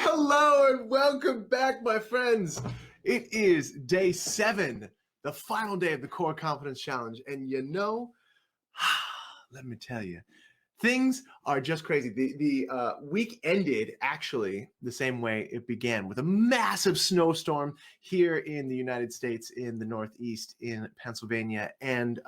Hello and welcome back, my friends. It is day 7, the final day of the Core Confidence Challenge. And you know, let me tell you, things are just crazy. The week ended actually the same way it began, with a massive snowstorm here in the United States, in the Northeast, in Pennsylvania. And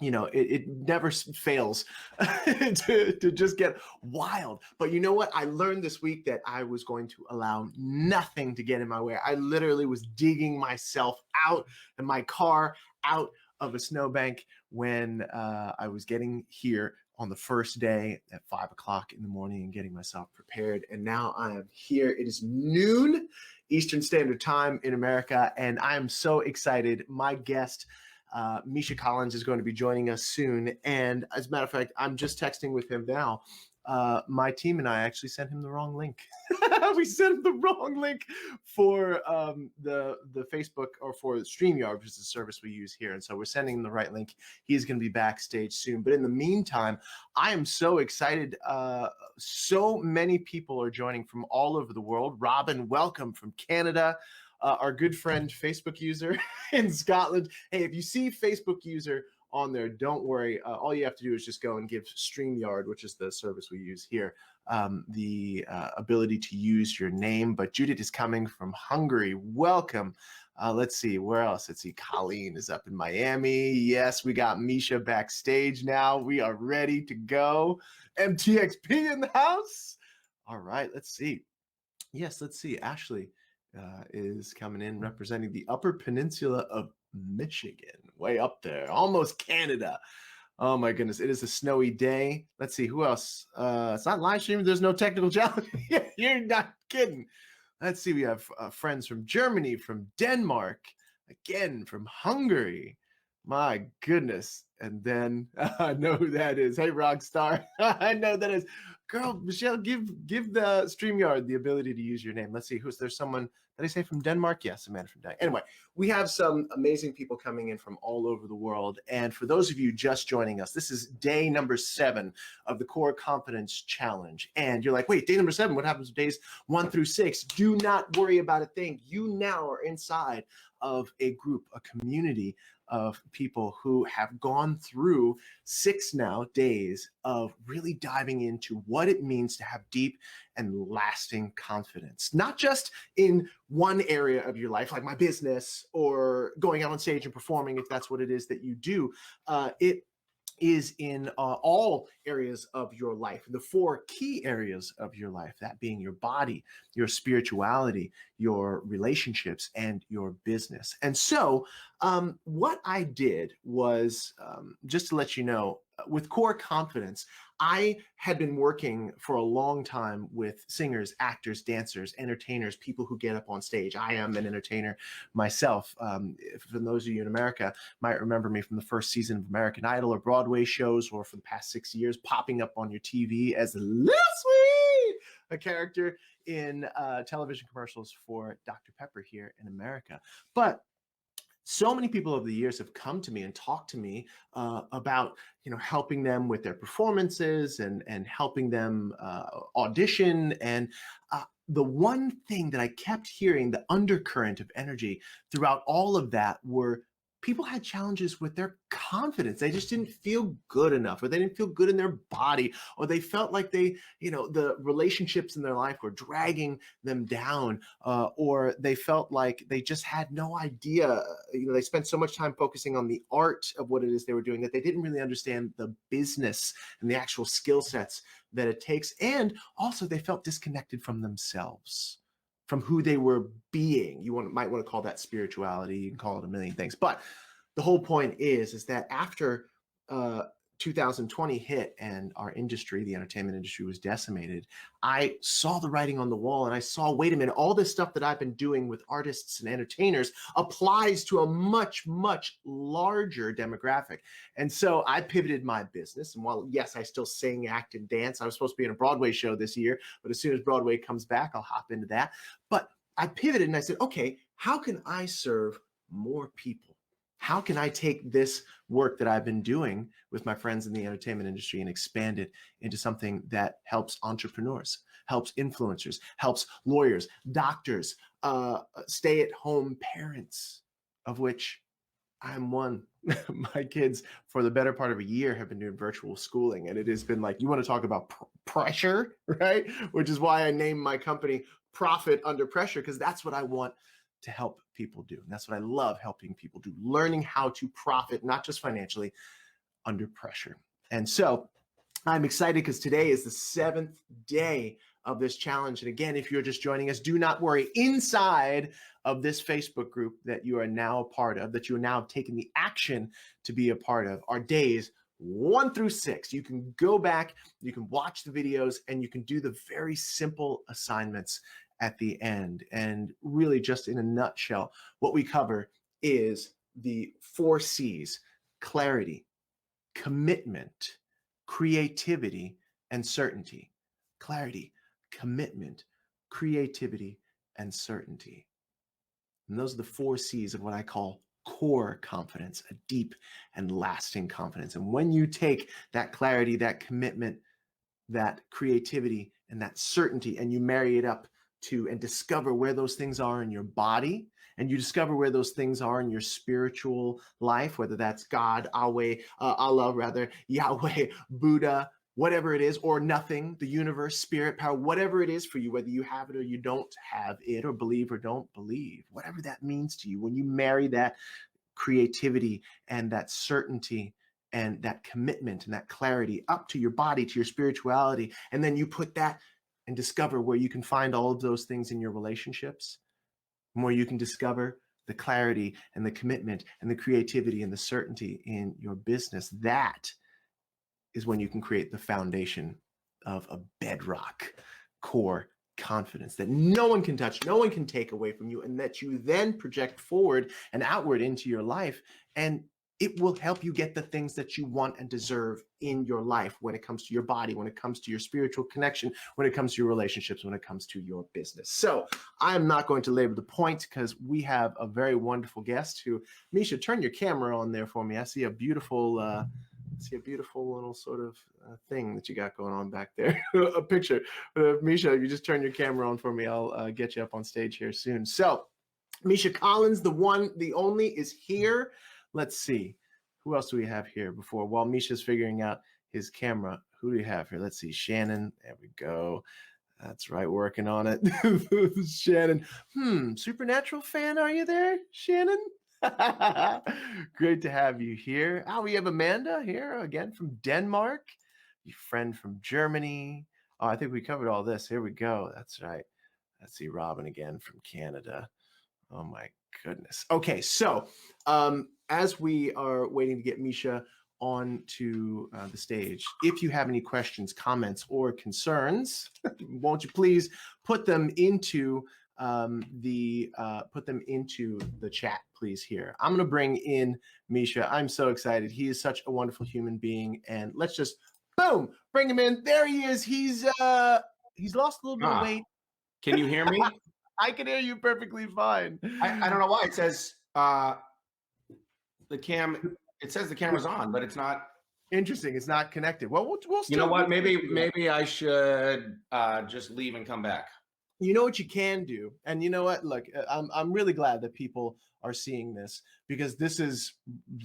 you know, it never fails to just get wild. But you know what? I learned this week that I was going to allow nothing to get in my way. I literally was digging myself out and my car out of a snowbank when I was getting here on the first day at 5 o'clock in the morning and getting myself prepared. And now I am here. It is noon Eastern Standard Time in America, and I am so excited. My guest, Misha Collins, is going to be joining us soon. And as a matter of fact, I'm just texting with him now. My team and I actually sent him the wrong link. We sent him the wrong link for the Facebook, or for StreamYard, which is the service we use here. And so we're sending him the right link. He's going to be backstage soon. But in the meantime, I am so excited. So many people are joining from all over the world. Robin, welcome from Canada. Our good friend, Facebook user in Scotland. Hey, if you see Facebook user on there, don't worry. All you have to do is just go and give StreamYard, which is the service we use here, the ability to use your name. But Judith is coming from Hungary. Welcome. Let's see, where else? Let's see, Colleen is up in Miami. Yes, we got Misha backstage now. We are ready to go. MTXP in the house. All right, let's see. Yes, let's see. Ashley is coming in representing the Upper Peninsula of Michigan, way up there, almost Canada. Oh my goodness, it is a snowy day. Let's see, who else? It's not live streaming. There's no technical challenge. You're not kidding. Let's see, we have friends from Germany, from Denmark, again, from Hungary. My goodness. And then I know who that is. Hey, Rockstar. I know that is. Girl, Michelle, give the StreamYard the ability to use your name. Let's see, there's someone, did I say from Denmark? Yes, Amanda from Denmark. Anyway, we have some amazing people coming in from all over the world. And for those of you just joining us, this is day number 7 of the Core Confidence Challenge. And you're like, wait, day number 7, what happens to days 1 through 6? Do not worry about a thing. You now are inside of a group, a community of people who have gone through 6 now days of really diving into what it means to have deep and lasting confidence, not just in one area of your life, like my business or going out on stage and performing, if that's what it is that you do. It is in all areas of your life, the 4 key areas of your life, that being your body, your spirituality, your relationships, and your business. And so what I did was, just to let you know, with Core Confidence, I had been working for a long time with singers, actors, dancers, entertainers, people who get up on stage. I am an entertainer myself. For those of you in America, might remember me from the first season of American Idol or Broadway shows, or for the past 6 years, popping up on your TV as Little Sweet, a character in television commercials for Dr. Pepper here in America. But so many people over the years have come to me and talked to me about, helping them with their performances and helping them audition. And the one thing that I kept hearing, the undercurrent of energy throughout all of that, were people had challenges with their confidence. They just didn't feel good enough, or they didn't feel good in their body, or they felt like the relationships in their life were dragging them down, or they felt like they just had no idea. They spent so much time focusing on the art of what it is they were doing that they didn't really understand the business and the actual skill sets that it takes. And also they felt disconnected from themselves. from who they were being. Might want to call that spirituality. You can call it a million things. But the whole point is that after 2020 hit and our industry, the entertainment industry, was decimated, I saw the writing on the wall and I saw, wait a minute, all this stuff that I've been doing with artists and entertainers applies to a much, much larger demographic. And so I pivoted my business. And while, yes, I still sing, act, and dance, I was supposed to be in a Broadway show this year, but as soon as Broadway comes back, I'll hop into that. But I pivoted and I said, okay, how can I serve more people? How can I take this work that I've been doing with my friends in the entertainment industry and expand it into something that helps entrepreneurs, helps influencers, helps lawyers, doctors, stay-at-home parents, of which I'm one. My kids, for the better part of a year, have been doing virtual schooling, and it has been like, you want to talk about pressure, right? Which is why I named my company Profit Under Pressure, because that's what I want to help people do. And that's what I love helping people do, learning how to profit, not just financially, under pressure. And so I'm excited because today is the 7th day of this challenge. And again, if you're just joining us, do not worry. Inside of this Facebook group that you are now a part of, that you are now taking the action to be a part of, are days 1 through 6. You can go back, you can watch the videos, and you can do the very simple assignments at the end. And really, just in a nutshell, what we cover is the 4 C's: clarity, commitment, creativity, and certainty. Clarity, commitment, creativity, and certainty. And those are the 4 C's of what I call core confidence, a deep and lasting confidence. And when you take that clarity, that commitment, that creativity, and that certainty, and you marry it up to and discover where those things are in your body, and you discover where those things are in your spiritual life, whether that's God, Allah rather, Yahweh, Buddha, whatever it is, or nothing, the universe, spirit, power, whatever it is for you, whether you have it or you don't have it, or believe or don't believe, whatever that means to you, when you marry that creativity and that certainty and that commitment and that clarity up to your body, to your spirituality, and then you put that and discover where you can find all of those things in your relationships, and where you can discover the clarity and the commitment and the creativity and the certainty in your business. That is when you can create the foundation of a bedrock core confidence that no one can touch, no one can take away from you, and that you then project forward and outward into your life. And it will help you get the things that you want and deserve in your life, when it comes to your body, when it comes to your spiritual connection, when it comes to your relationships, when it comes to your business. So I'm not going to labor the point, because we have a very wonderful guest who, Misha, turn your camera on there for me. I see a beautiful little sort of thing that you got going on back there. A picture. Misha, if you just turn your camera on for me, I'll get you up on stage here soon. So Misha Collins, the one, the only, is here. Let's see. Who else do we have here before? While Misha's figuring out his camera, who do we have here? Let's see. Shannon. There we go. That's right. Working on it. Shannon. Supernatural fan, are you there, Shannon? Great to have you here. Oh, we have Amanda here again from Denmark. Your friend from Germany. Oh, I think we covered all this. Here we go. That's right. Let's see. Robin again from Canada. Oh my goodness. Okay, so as we are waiting to get Misha onto the stage, if you have any questions, comments, or concerns, won't you please put them into the chat, please. Here, I'm going to bring in Misha. I'm so excited. He is such a wonderful human being, and let's just boom, bring him in. There he is. He's lost a little bit of weight. Can you hear me? I can hear you perfectly fine. I don't know why it says the camera's on, but it's not. Interesting. It's not connected. Well, we'll still, you know what? Maybe I should just leave and come back. You know what you can do, and you know what? Look, I'm really glad that people are seeing this, because this is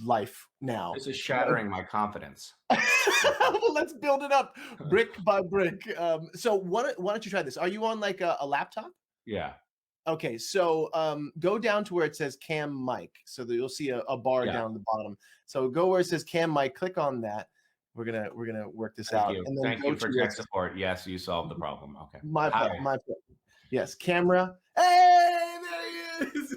life now. This is shattering my confidence. Well, let's build it up brick by brick. So why don't you try this? Are you on like a laptop? Yeah. Okay, so go down to where it says cam mic. So that you'll see a bar down the bottom. So go where it says cam mic, click on that. We're gonna work this out. Thank you. And then Thank you for tech support. Yes, you solved the problem. Okay. My pleasure. Yes, camera. Hey, there he is.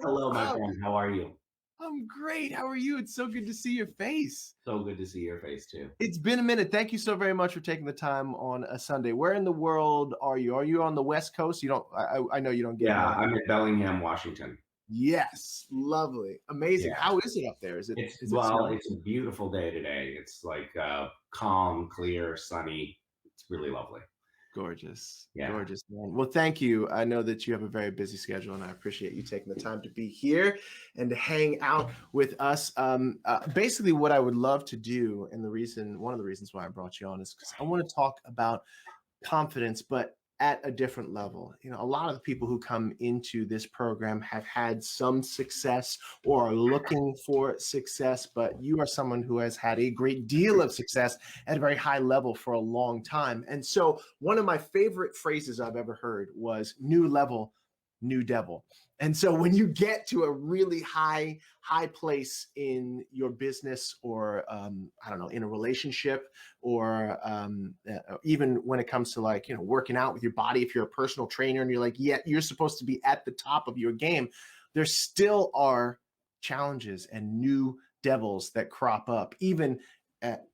Hello, What's my up? friend. How are you? I'm great. How are you? It's so good to see your face. So good to see your face too. It's been a minute. Thank you so very much for taking the time on a Sunday. Where in the world are you? Are you on the West Coast? You don't. I know you don't get. Yeah, I'm in Bellingham, Washington. Yes, lovely, amazing. Yeah, How is it up there? Is it? it's Is it well, snowing? it's a beautiful day today. It's like calm, clear, sunny. It's really lovely. Gorgeous, Yeah. gorgeous, man. Well, thank you. I know that you have a very busy schedule, and I appreciate you taking the time to be here and to hang out with us. Basically, what I would love to do, and one of the reasons why I brought you on, is because I want to talk about confidence, but at a different level. You know, a lot of the people who come into this program have had some success or are looking for success, but you are someone who has had a great deal of success at a very high level for a long time. And so one of my favorite phrases I've ever heard was new level, new devil. And so when you get to a really high place in your business, or I don't know, in a relationship, or even when it comes to, like, you know, working out with your body, if you're a personal trainer and you're like, yeah, you're supposed to be at the top of your game, there still are challenges and new devils that crop up even at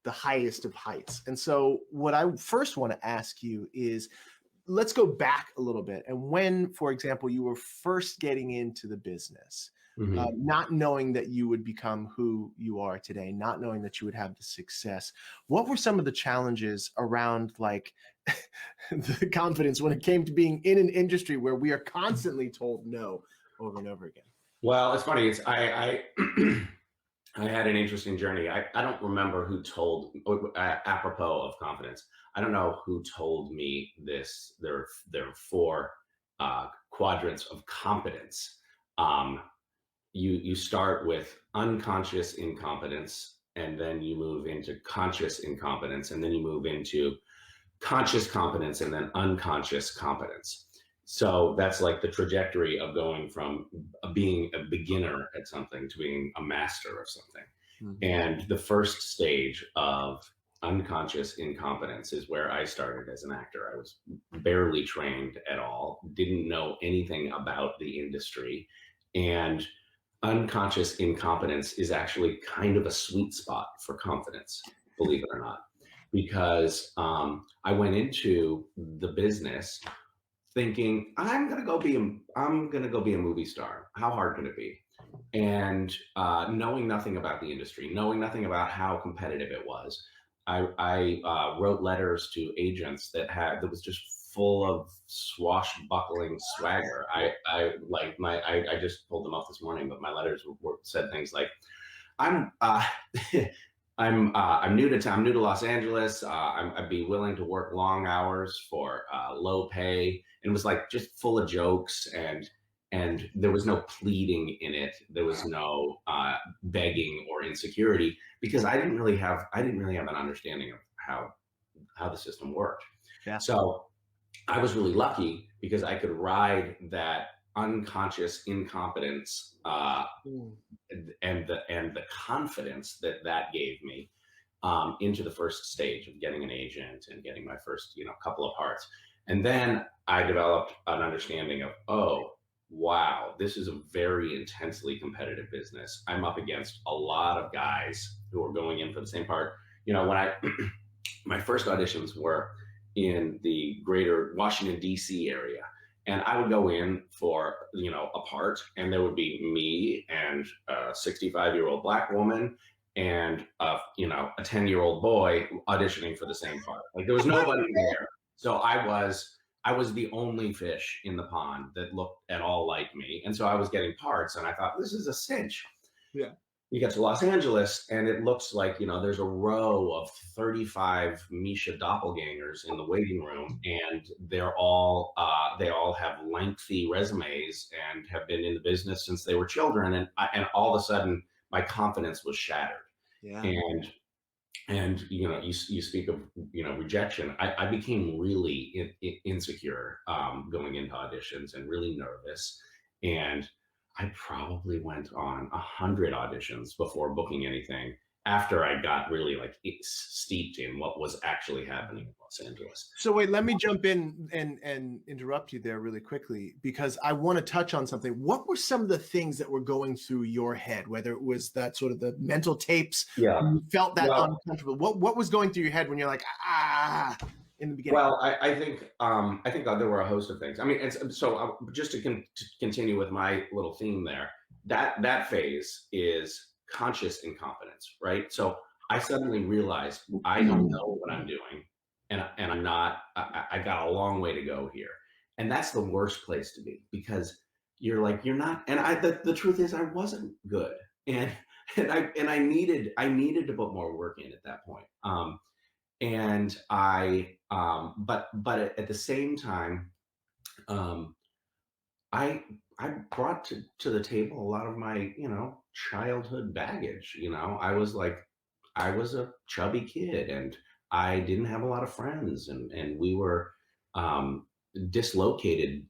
the highest of heights. And so what I first want to ask you is, let's go back a little bit. And when, for example, you were first getting into the business, not knowing that you would become who you are today, not knowing that you would have the success, what were some of the challenges around, like, the confidence when it came to being in an industry where we are constantly told no over and over again? Well, it's funny. I I had an interesting journey. I don't remember who told, apropos of confidence, I don't know who told me this. There are four quadrants of competence. Um, you start with unconscious incompetence, and then you move into conscious incompetence, and then you move into conscious competence, and then unconscious competence. So that's like the trajectory of going from being a beginner at something to being a master of something. And the first stage of unconscious incompetence is where I started as an actor. I was barely trained at all, didn't know anything about the industry. And unconscious incompetence is actually kind of a sweet spot for confidence, believe it or not, because I went into the business thinking I'm gonna go be a movie star. How hard can it be? And knowing nothing about the industry, knowing nothing about how competitive it was, I wrote letters to agents that was just full of swashbuckling swagger. I just pulled them off this morning, but my letters said things like, I'm I'm new to town. I'm new to Los Angeles. I'd be willing to work long hours for low pay. And it was like just full of jokes, and there was no pleading in it. There was no begging or insecurity, because I didn't really have an understanding of how the system worked. Yeah. So I was really lucky because I could ride that unconscious incompetence and the confidence that gave me into the first stage of getting an agent and getting my first couple of parts. And then I developed an understanding of, oh wow, this is a very intensely competitive business. I'm up against a lot of guys who are going in for the same part. When I my first auditions were in the greater Washington, D.C. area. And I would go in for, a part, and there would be me and a 65-year-old Black woman and, a 10-year-old boy auditioning for the same part. Like, there was nobody there. So I was the only fish in the pond that looked at all like me. And so I was getting parts, and I thought, this is a cinch. Yeah. You get to Los Angeles, and it looks like, there's a row of 35 Misha doppelgangers in the waiting room, and they all have lengthy resumes and have been in the business since they were children. And all of a sudden, my confidence was shattered. Yeah. And you speak of rejection. I became really insecure going into auditions and really nervous, and I probably went on 100 auditions before booking anything. after I got really like steeped in what was actually happening in Los Angeles. So wait, let me jump in and interrupt you there really quickly, because I want to touch on something. What were some of the things that were going through your head, whether it was that sort of the mental tapes, Yeah. you felt that Well, uncomfortable? What was going through your head when you're like, in the beginning? well, I think there were a host of things. I mean, so just to continue with my little theme there, that phase is conscious incompetence, right? So I suddenly realized I don't know what I'm doing, and I'm not. I got a long way to go here, and that's the worst place to be, because you're like, you're not. And the truth is, I wasn't good, and I needed to put more work in at that point. And but at the same time, I brought to the table a lot of my, childhood baggage. I was a chubby kid, and I didn't have a lot of friends, and we were dislocated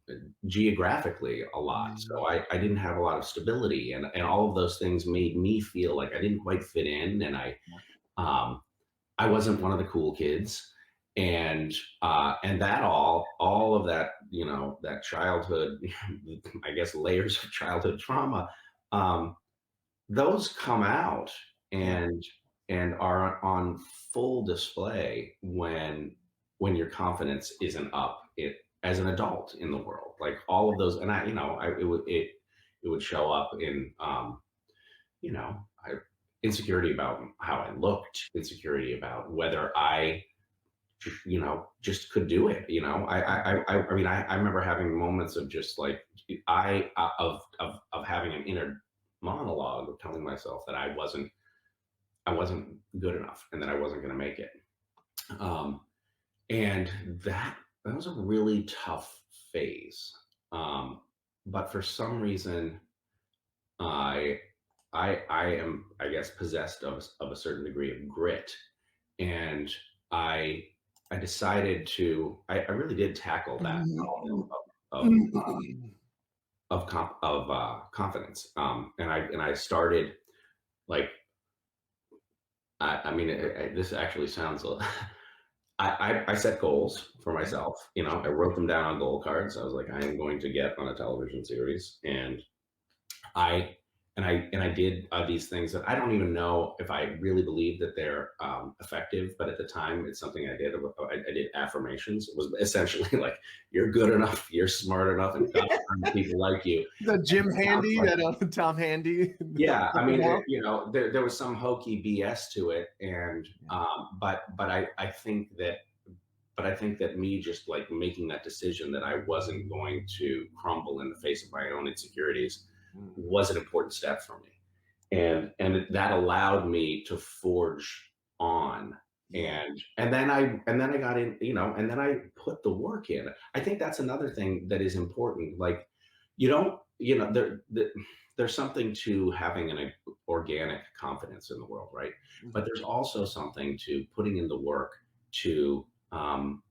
geographically a lot. So I didn't have a lot of stability, and all of those things made me feel like I didn't quite fit in, and I wasn't one of the cool kids, and that all of that, that childhood, I guess layers of childhood trauma, those come out and are on full display when your confidence isn't up as an adult in the world. Like all of those, and it would show up in insecurity about how I looked, insecurity about whether I, just could do it. I mean, I remember having moments of just like, of having an inner monologue of telling myself that I wasn't good enough, and that I wasn't going to make it. And that was a really tough phase. But for some reason, I am, I guess, possessed of a certain degree of grit, and I decided to. I really did tackle that of confidence, and I started like. I mean, this actually sounds. I set goals for myself. I wrote them down on goal cards. I was like, I am going to get on a television series, and I did these things that I don't even know if I really believe that they're effective, but at the time, it's something I did. I did affirmations. It was essentially like, you're good enough, you're smart enough, and people like you. The Jim Handy, that Tom Handy. Yeah, I mean, there was some hokey BS to it, and but I think that me just like making that decision that I wasn't going to crumble in the face of my own insecurities was an important step for me, and that allowed me to forge on, and then I got in, and then I put the work in. I think that's another thing that is important. Like, there's something to having an organic confidence in the world, right? But there's also something to putting in the work to to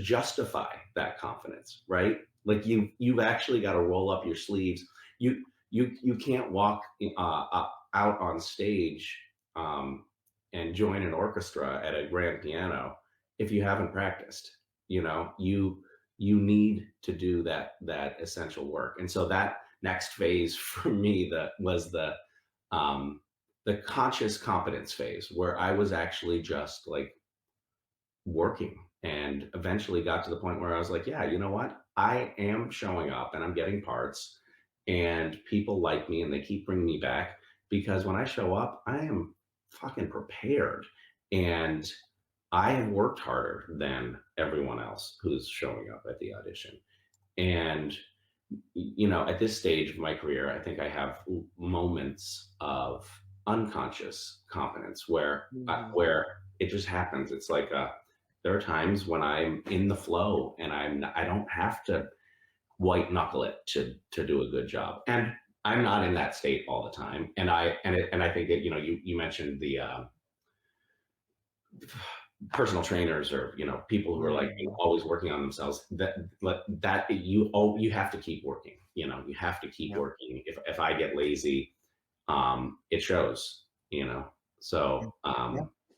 justify that confidence, right? Like you've actually got to roll up your sleeves. You can't walk out on stage and join an orchestra at a grand piano if you haven't practiced. You need to do that essential work. And so that next phase for me was the conscious competence phase, where I was actually just like working, and eventually got to the point where I was like, yeah, you know what? I am showing up, and I'm getting parts, and people like me, and they keep bringing me back, because when I show up, I am fucking prepared, and I have worked harder than everyone else who's showing up at the audition. And at this stage of my career, I think I have moments of unconscious competence where it just happens. It's like there are times when I'm in the flow, and I don't have to white knuckle it to do a good job, and I'm not in that state all the time. And I think that you mentioned the personal trainers, or people who are like always working on themselves. That you have to keep working. You have to keep working. If I get lazy, it shows. you know. So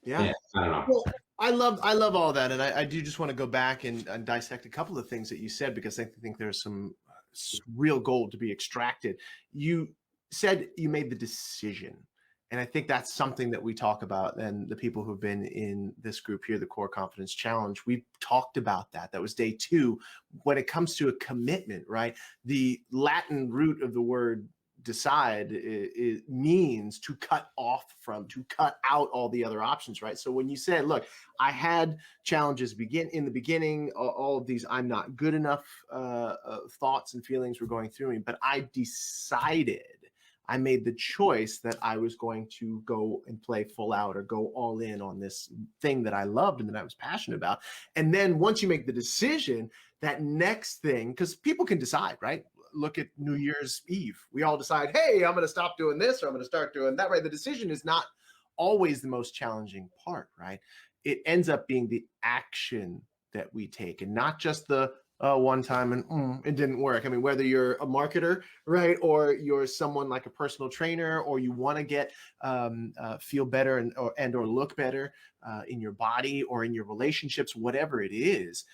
Yeah. yeah, I don't know. Well, I love all that, and I do just want to go back and dissect a couple of things that you said because I think there's some real gold to be extracted. You said you made the decision, and I think that's something that we talk about. And the people who've been in this group here, the Core Confidence Challenge, we've talked about that. That was day 2. When it comes to a commitment, right? The Latin root of the word decide it means to cut off from, to cut out all the other options, right? So when you said, look, I had challenges in the beginning, all of these I'm not good enough thoughts and feelings were going through me, but I made the choice that I was going to go and play full out or go all in on this thing that I loved and that I was passionate about. And then once you make the decision, that next thing, because people can decide, right? Look at New Year's Eve. We all decide, hey, I'm going to stop doing this or I'm going to start doing that, right? The decision is not always the most challenging part, right? It ends up being the action that we take and not just the one time and it didn't work. I mean, whether you're a marketer, right, or you're someone like a personal trainer, or you want to get feel better and or look better in your body or in your relationships, whatever it is,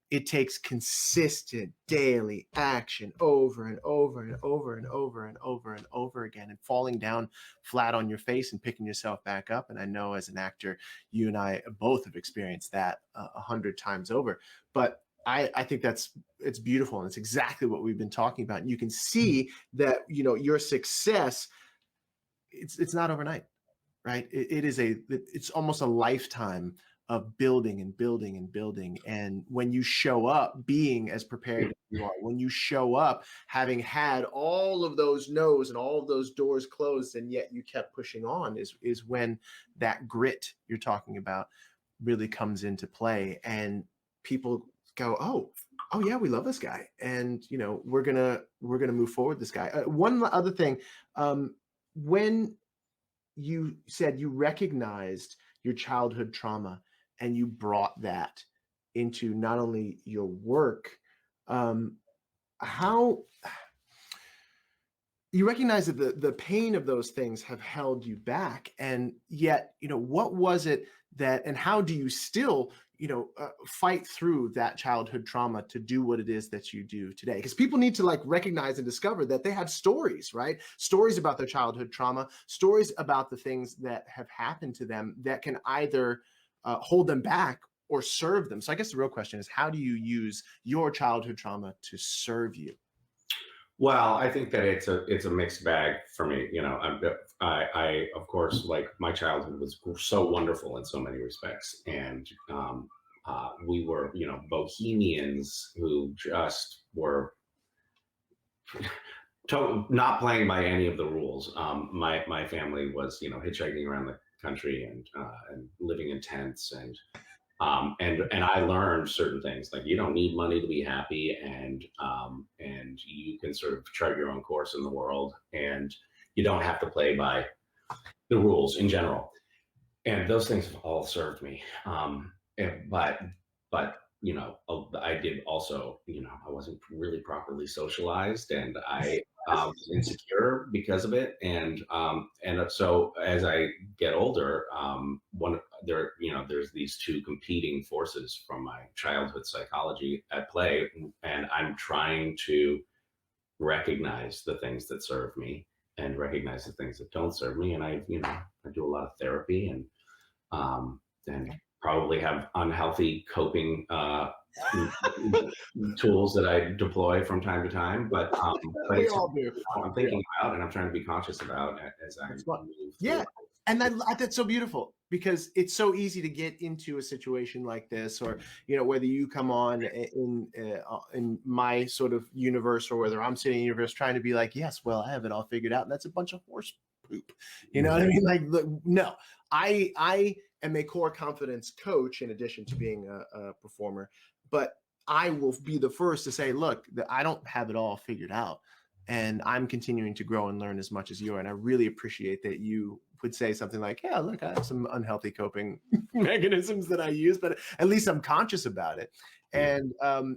it takes consistent daily action over and over and over and over and over and over again, and falling down flat on your face and picking yourself back up. And I know as an actor, you and I both have experienced that 100 times over. But I think it's beautiful, and it's exactly what we've been talking about. And you can see that, you know, your success, it's not overnight, right? It's almost a lifetime of building and building and building. And when you show up being as prepared as you are, when you show up having had all of those no's and all of those doors closed, and yet you kept pushing on, is when that grit you're talking about really comes into play. And people go, oh yeah, we love this guy, and you know, we're gonna move forward this guy. One other thing, when you said you recognized your childhood trauma and you brought that into not only your work, how you recognize that the pain of those things have held you back, and yet, you know, what was it that, and how do you still, you know, fight through that childhood trauma to do what it is that you do today? Because people need to like recognize and discover that they have stories, right? Stories about their childhood trauma, stories about the things that have happened to them that can either hold them back or serve them. So I guess the real question is, how do you use your childhood trauma to serve you? Well, I think that it's a mixed bag for me. You know, I of course, like, my childhood was so wonderful in so many respects, and we were, you know, bohemians who just were not playing by any of the rules. My family was, you know, hitchhiking around the country and living in tents, and I learned certain things, like you don't need money to be happy, and you can sort of chart your own course in the world, and you don't have to play by the rules in general. And those things have all served me. But you know, I did also, you know, I wasn't really properly socialized, and I was insecure because of it. And so as I get older, there's these two competing forces from my childhood psychology at play, and I'm trying to recognize the things that serve me and recognize the things that don't serve me. And I do a lot of therapy, and probably have unhealthy coping tools that I deploy from time to time, but it's I'm thinking about, and I'm trying to be conscious about as I move yeah. through. And that's so beautiful, because it's so easy to get into a situation like this, or, you know, whether you come on in my sort of universe, or whether I'm sitting in your universe trying to be like, yes, well, I have it all figured out, and that's a bunch of horse poop. You know what I mean? Like, no, I am a core confidence coach in addition to being a performer, but I will be the first to say, look, I don't have it all figured out. and I'm continuing to grow and learn as much as you are. And I really appreciate that you would say something like, yeah, look, I have some unhealthy coping mechanisms that I use, but at least I'm conscious about it. And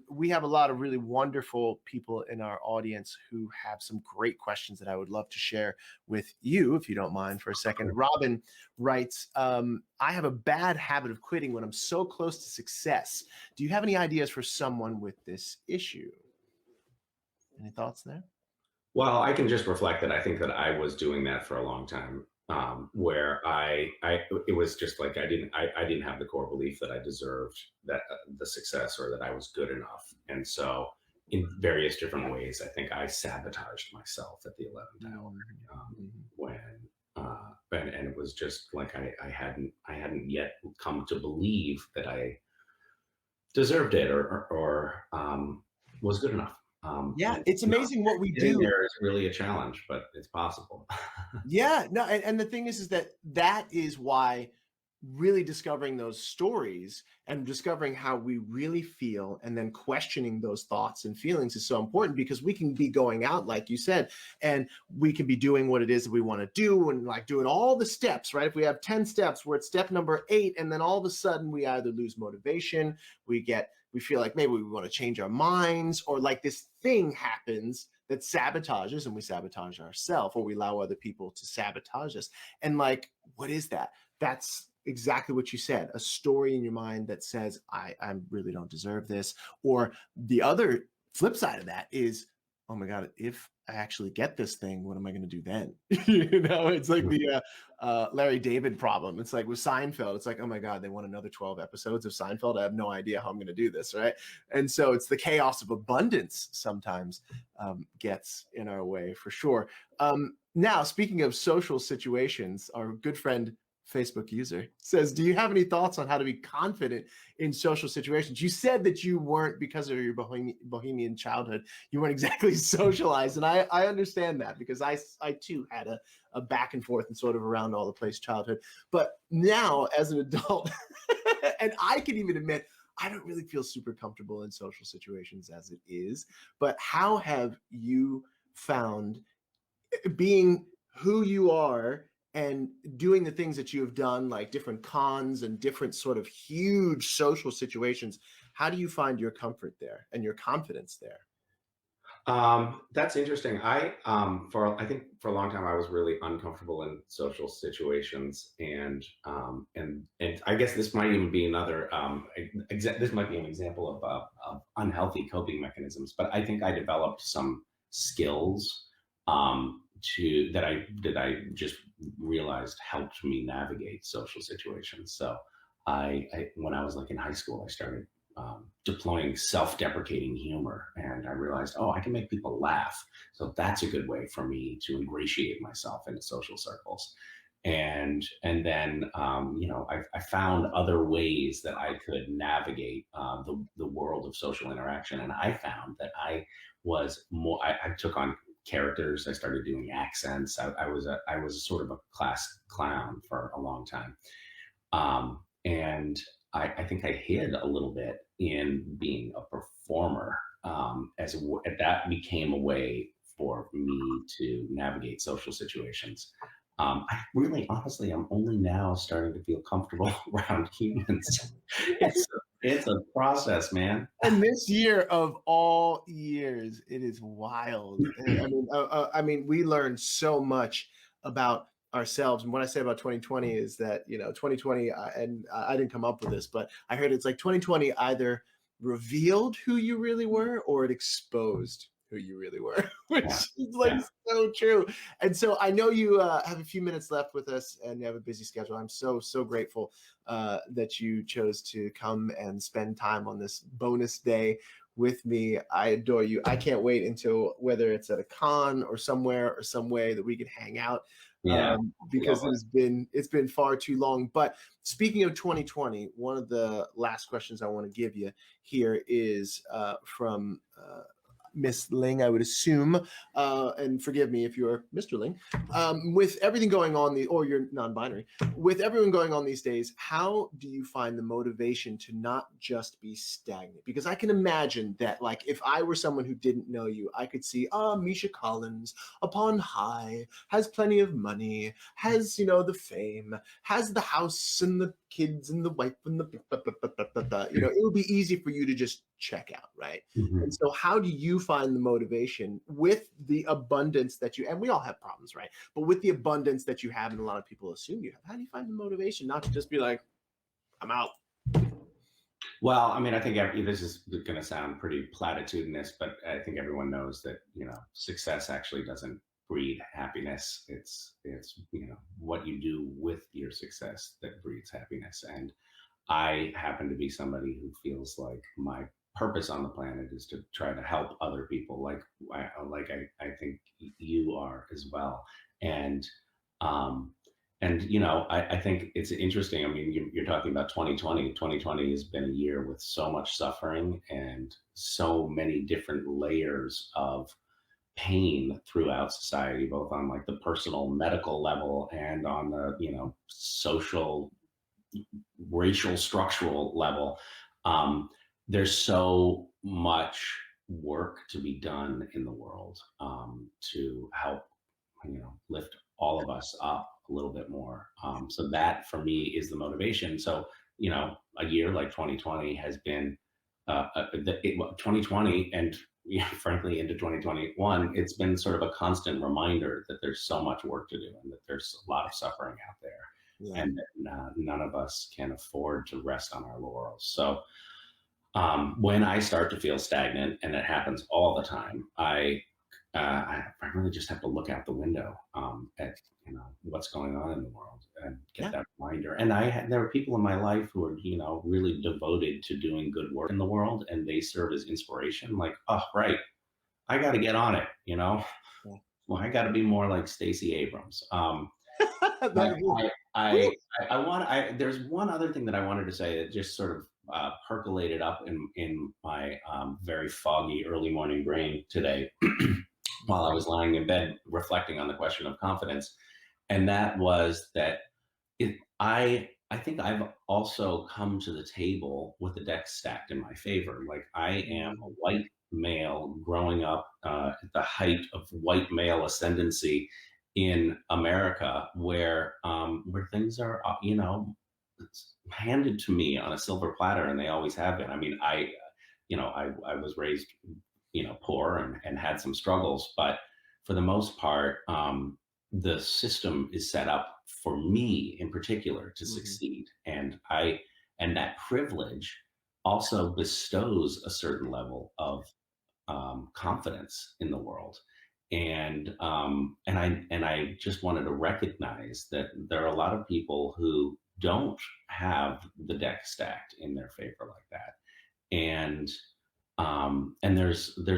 we have a lot of really wonderful people in our audience who have some great questions that I would love to share with you, if you don't mind for a second. Robin writes, I have a bad habit of quitting when I'm so close to success. Do you have any ideas for someone with this issue? Any thoughts there? Well, I can just reflect that I think that I was doing that for a long time, where it was just like I didn't have the core belief that I deserved that the success or that I was good enough, and so in various different ways, I think I sabotaged myself at the 11th hour when. And it was just like I hadn't yet come to believe that I deserved it or was good enough. Yeah, it's amazing what we do. There is really a challenge, but it's possible. Yeah, no, and the thing is that is why really discovering those stories and discovering how we really feel and then questioning those thoughts and feelings is so important, because we can be going out, like you said, and we can be doing what it is that we want to do and like doing all the steps, right? If we have 10 steps, we're at step number 8, and then all of a sudden we either lose motivation, we feel like maybe we want to change our minds, or like this thing happens that sabotages, and we sabotage ourselves, or we allow other people to sabotage us. And like, what is that? That's exactly what you said, a story in your mind that says, I really don't deserve this. Or the other flip side of that is, oh my God, if I actually get this thing, what am I going to do then? It's like the Larry David problem. It's like with Seinfeld, it's like, oh my God, they want another 12 episodes of Seinfeld. I have no idea how I'm going to do this, right? And so it's the chaos of abundance sometimes gets in our way, for sure. Now, speaking of social situations, our good friend Facebook user says, do you have any thoughts on how to be confident in social situations? You said that you weren't, because of your bohemian childhood, you weren't exactly socialized. And I understand that, because I too had a back and forth and sort of around all the place childhood. But now as an adult, and I can even admit, I don't really feel super comfortable in social situations as it is. But how have you found being who you are and doing the things that you have done, like different cons and different sort of huge social situations? How do you find your comfort there and your confidence there? That's interesting. I think for a long time I was really uncomfortable in social situations, and I guess this might even be another this might be an example of unhealthy coping mechanisms. But I think I developed some skills that I just realized helped me navigate social situations. So when I was like in high school, I started deploying self-deprecating humor, and I realized, oh, I can make people laugh. So that's a good way for me to ingratiate myself into social circles. And then I found other ways that I could navigate the world of social interaction, and I found that I was more. I took on characters. I started doing accents. I was sort of a class clown for a long time, and I think I hid a little bit in being a performer, that became a way for me to navigate social situations. I really, honestly, I'm only now starting to feel comfortable around humans. It's a process, man. And this year of all years, it is wild. I mean, we learned so much about ourselves. And what I say about 2020 is that, 2020, and I didn't come up with this, but I heard it's like 2020 either revealed who you really were or it exposed who you really were, which is like so true. And so I know you have a few minutes left with us and you have a busy schedule. I'm so grateful that you chose to come and spend time on this bonus day with me. I adore you. I can't wait until, whether it's at a con or somewhere or some way, that we can hang out. Because it's been far too long. But speaking of 2020, one of the last questions I want to give you here is from Miss Ling, I would assume, and forgive me if you're Mr. Ling, with everything going on, or you're non-binary, with everyone going on these days, how do you find the motivation to not just be stagnant? Because I can imagine that, like, if I were someone who didn't know you, I could see, Misha Collins upon high, has plenty of money, has, the fame, has the house and the kids and the wife and the it would be easy for you to just check out, right? Mhm. And so how do you find the motivation with the abundance that you, and we all have problems, right? But with the abundance that you have, and a lot of people assume you have, how do you find the motivation not to just be like, I'm out? Well, I mean, I think this is going to sound pretty platitudinous, but I think everyone knows that success actually doesn't breed happiness. It's what you do with your success that breeds happiness. And I happen to be somebody who feels like my purpose on the planet is to try to help other people, I think you are as well. And um, I think it's interesting. I mean, you're talking about 2020. 2020 has been a year with so much suffering and so many different layers of pain throughout society, both on like the personal medical level and on the, social, racial, structural level. There's so much work to be done in the world to help lift all of us up a little bit more. So that for me is the motivation. So, a year like 2020 has been 2020 and frankly into 2021, it's been sort of a constant reminder that there's so much work to do and that there's a lot of suffering out there. Yeah. And that none of us can afford to rest on our laurels. So when I start to feel stagnant, and it happens all the time, I really just have to look out the window at what's going on in the world and get that reminder. And there are people in my life who are really devoted to doing good work in the world, and they serve as inspiration. Like, oh right, I got to get on it. Well, I got to be more like Stacey Abrams. There's one other thing that I wanted to say that just sort of percolated up in my very foggy early morning brain today while I was lying in bed reflecting on the question of confidence. And that was that I think I've also come to the table with the deck stacked in my favor. Like, I am a white male growing up at the height of white male ascendancy in America, where things are handed to me on a silver platter, and they always have been. I mean, I was raised poor and had some struggles, but for the most part, the system is set up for me in particular to succeed, and that privilege also bestows a certain level of confidence in the world. And I just wanted to recognize that there are a lot of people who don't have the deck stacked in their favor like that. And there's there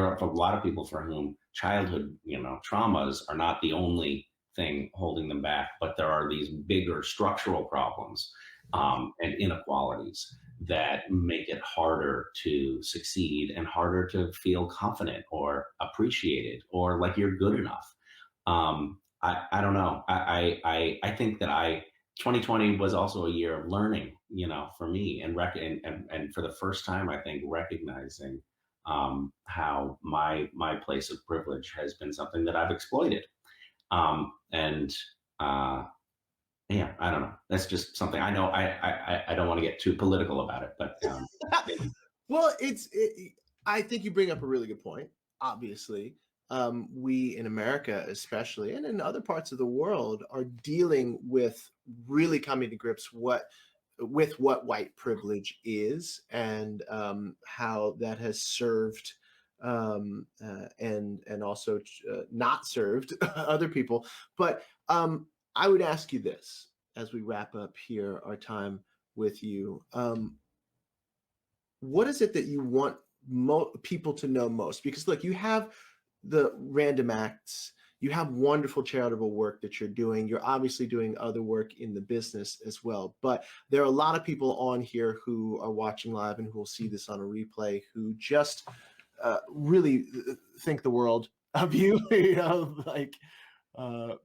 are a lot of people for whom childhood traumas are not the only thing holding them back, but there are these bigger structural problems and inequalities that make it harder to succeed and harder to feel confident or appreciated or like you're good enough. I don't know. I think that 2020 was also a year of learning, for me, and for the first time, I think, recognizing how my place of privilege has been something that I've exploited. Yeah, I don't know. That's just something I know. I don't want to get too political about it, but well, I think you bring up a really good point. Obviously, we in America, especially, and in other parts of the world, are dealing with really coming to grips with what white privilege is, and how that has served and also not served other people. But I would ask you this as we wrap up here our time with you. What is it that you want people to know most? Because look, you have the random acts, you have wonderful charitable work that you're doing. You're obviously doing other work in the business as well. But there are a lot of people on here who are watching live and who will see this on a replay who just really think the world of you, you know, like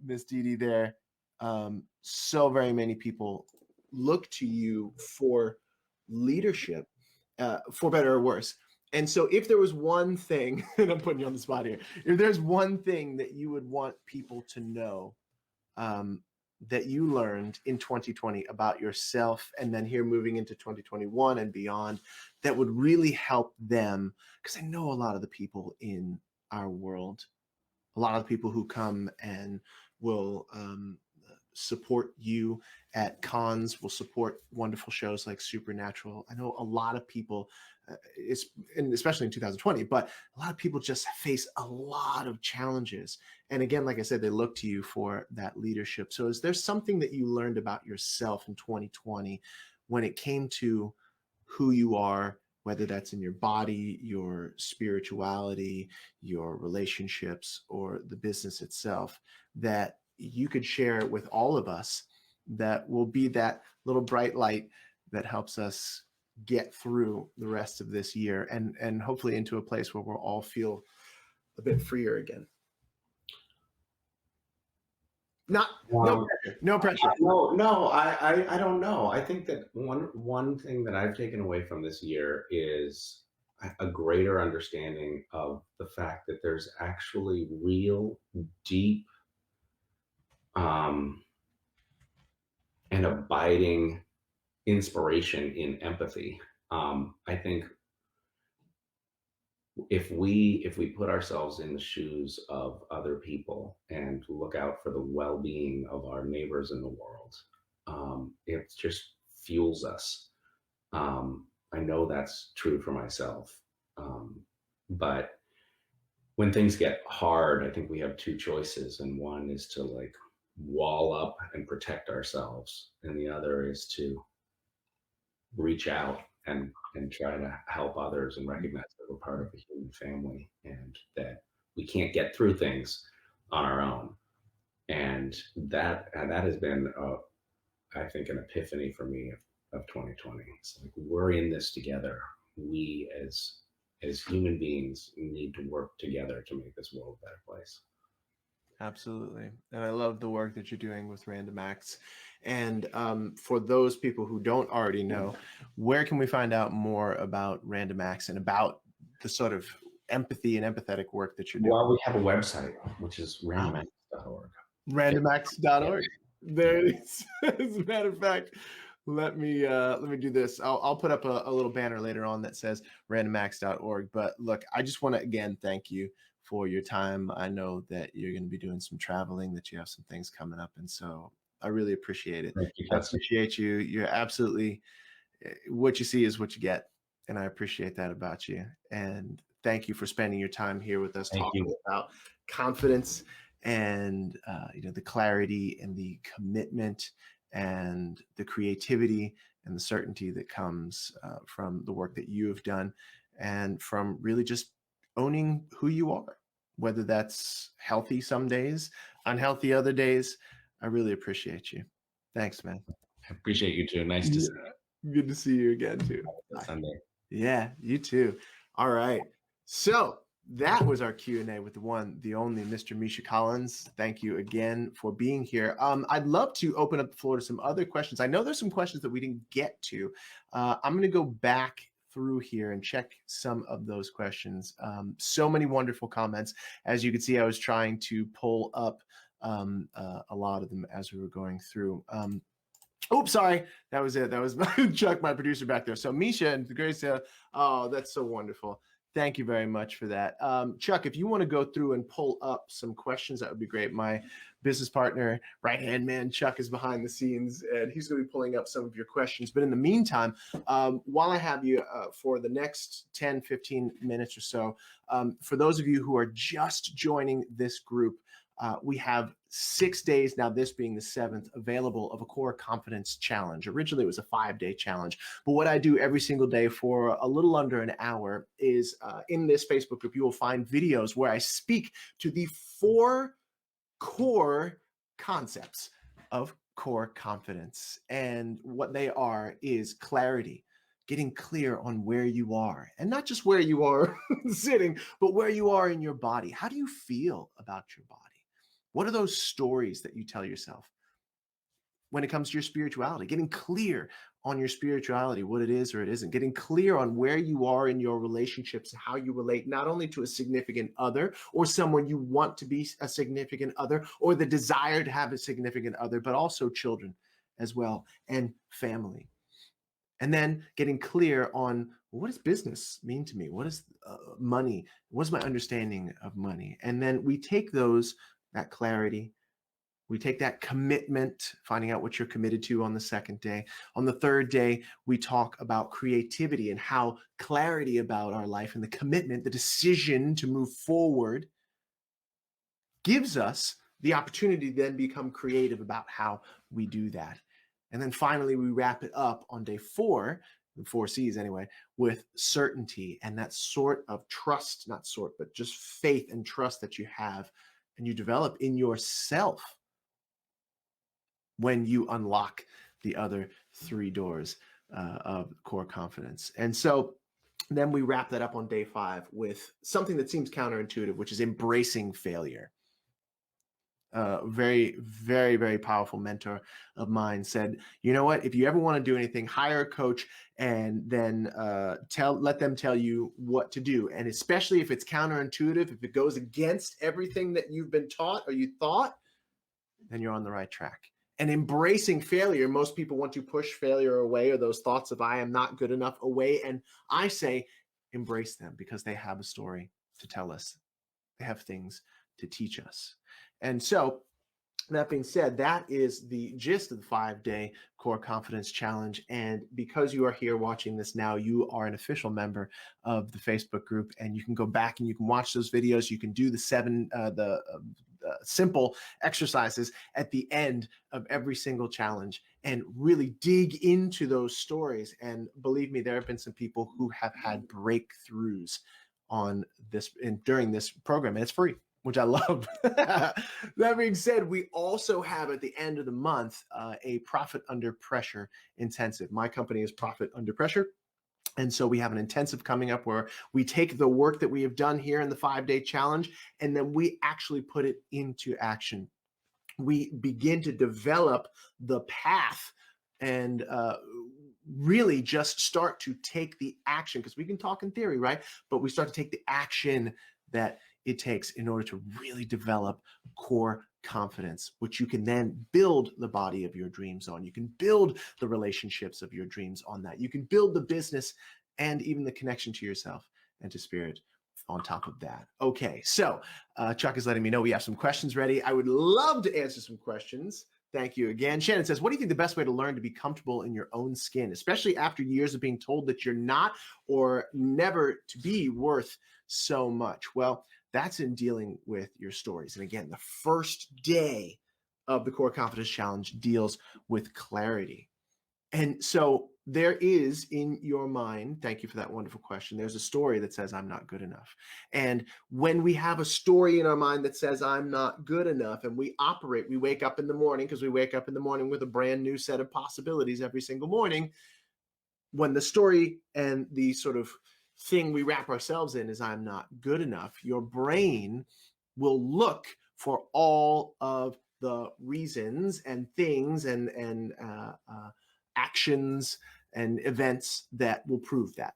Miss Dee Dee there. So very many people look to you for leadership, for better or worse. And so if there was one thing, and I'm putting you on the spot here, if there's one thing that you would want people to know that you learned in 2020 about yourself, and then here moving into 2021 and beyond, that would really help them, because I know a lot of the people in our world, a lot of the people who come and will support you at cons, will support wonderful shows like Supernatural. I know a lot of people, and especially in 2020, but a lot of people just face a lot of challenges. And again, like I said, they look to you for that leadership. So is there something that you learned about yourself in 2020 when it came to who you are, whether that's in your body, your spirituality, your relationships, or the business itself, that you could share with all of us that will be that little bright light that helps us get through the rest of this year and hopefully into a place where we'll all feel a bit freer again? No pressure. No pressure. No, I don't know. I think that one thing that I've taken away from this year is a greater understanding of the fact that there's actually real, deep, and abiding inspiration in empathy. I think if we put ourselves in the shoes of other people and look out for the well-being of our neighbors in the world, it just fuels us. I know that's true for myself, but when things get hard, I think we have two choices, and one is to like wall up and protect ourselves, and the other is to reach out and try to help others and recognize that we're part of a human family and that we can't get through things on our own. And that has been, I think, an epiphany for me of 2020. It's like, we're in this together. We as human beings need to work together to make this world a better place. Absolutely. And I love the work that you're doing with Random Acts. And for those people who don't already know, where can we find out more about Random Acts and about the sort of empathy and empathetic work that you're doing? Well, we have a website, which is randomacts.org. Randomacts.org. There it is. As a matter of fact, let me do this. I'll put up a little banner later on that says randomacts.org. But look, I just want to again thank you for your time. I know that you're going to be doing some traveling, that you have some things coming up, and so I really appreciate it. Thank you, I appreciate you. You're absolutely, what you see is what you get, and I appreciate that about you. And thank you for spending your time here with us, talking about confidence and the clarity and the commitment and the creativity and the certainty that comes from the work that you have done, and from really just owning who you are, whether that's healthy some days, unhealthy other days. I really appreciate you. Thanks, man. I appreciate you too. Nice to see you. Good to see you again too. Sunday. Yeah, you too. All right. So that was our Q&A with the one, the only Mr. Misha Collins. Thank you again for being here. I'd love to open up the floor to some other questions. I know there's some questions that we didn't get to. I'm going to go back through here and check some of those questions. So many wonderful comments. As you can see, I was trying to pull up a lot of them as we were going through. Oops, sorry. That was it. That was Chuck, my producer back there. So Misha and Grace, oh, that's so wonderful. Thank you very much for that. Chuck, if you want to go through and pull up some questions, that would be great. My business partner, right-hand man, Chuck, is behind the scenes, and he's going to be pulling up some of your questions. But in the meantime, while I have you for the next 10, 15 minutes or so, for those of you who are just joining this group, we have 6 days now, this being the 7th, available of a core confidence challenge. Originally, it was a 5-day challenge. But what I do every single day for a little under an hour is in this Facebook group, you will find videos where I speak to the 4 core concepts of core confidence. And what they are is clarity, getting clear on where you are, and not just where you are sitting, but where you are in your body. How do you feel about your body? What are those stories that you tell yourself? When it comes to your spirituality, getting clear on your spirituality, what it is or it isn't, getting clear on where you are in your relationships, how you relate not only to a significant other or someone you want to be a significant other or the desire to have a significant other, but also children as well and family. And then getting clear on what does business mean to me? What is money? What's my understanding of money? And then we take that clarity, we take that commitment, finding out what you're committed to on the second day. On the third day, we talk about creativity and how clarity about our life and the commitment, the decision to move forward gives us the opportunity to then become creative about how we do that. And then finally, we wrap it up on day 4, the 4 C's anyway, with certainty and that sort of trust, not sort, but just faith and trust that you have and you develop in yourself when you unlock the other 3 doors of core confidence. And so then we wrap that up on day 5 with something that seems counterintuitive, which is embracing failure. Very, very, very powerful mentor of mine said, you know what, if you ever want to do anything, hire a coach and then let them tell you what to do. And especially if it's counterintuitive, if it goes against everything that you've been taught or you thought, then you're on the right track. And embracing failure, most people want to push failure away or those thoughts of I am not good enough away. And I say, embrace them because they have a story to tell us. They have things to teach us. And so that being said, that is the gist of the 5-day core confidence challenge. And because you are here watching this now, you are an official member of the Facebook group, and you can go back and you can watch those videos. You can do the 7 simple exercises at the end of every single challenge and really dig into those stories. And believe me, there have been some people who have had breakthroughs on this during this program, and it's free, which I love. That being said, we also have at the end of the month a Profit Under Pressure intensive. My company is Profit Under Pressure. And so we have an intensive coming up where we take the work that we have done here in the 5-day challenge, and then we actually put it into action. We begin to develop the path and really just start to take the action, because we can talk in theory, right? But we start to take the action that it takes in order to really develop core confidence, which you can then build the body of your dreams on. You can build the relationships of your dreams on that. You can build the business and even the connection to yourself and to spirit on top of that. Okay, so Chuck is letting me know we have some questions ready. I would love to answer some questions. Thank you again. Shannon says, what do you think the best way to learn to be comfortable in your own skin, especially after years of being told that you're not or never to be worth so much? Well, that's in dealing with your stories. And again, the first day of the Core Confidence Challenge deals with clarity. And so there is in your mind, thank you for that wonderful question, there's a story that says I'm not good enough. And when we have a story in our mind that says I'm not good enough, and we wake up in the morning, because we wake up in the morning with a brand new set of possibilities every single morning. When the story and the sort of thing we wrap ourselves in is I'm not good enough, your brain will look for all of the reasons and things and actions and events that will prove that.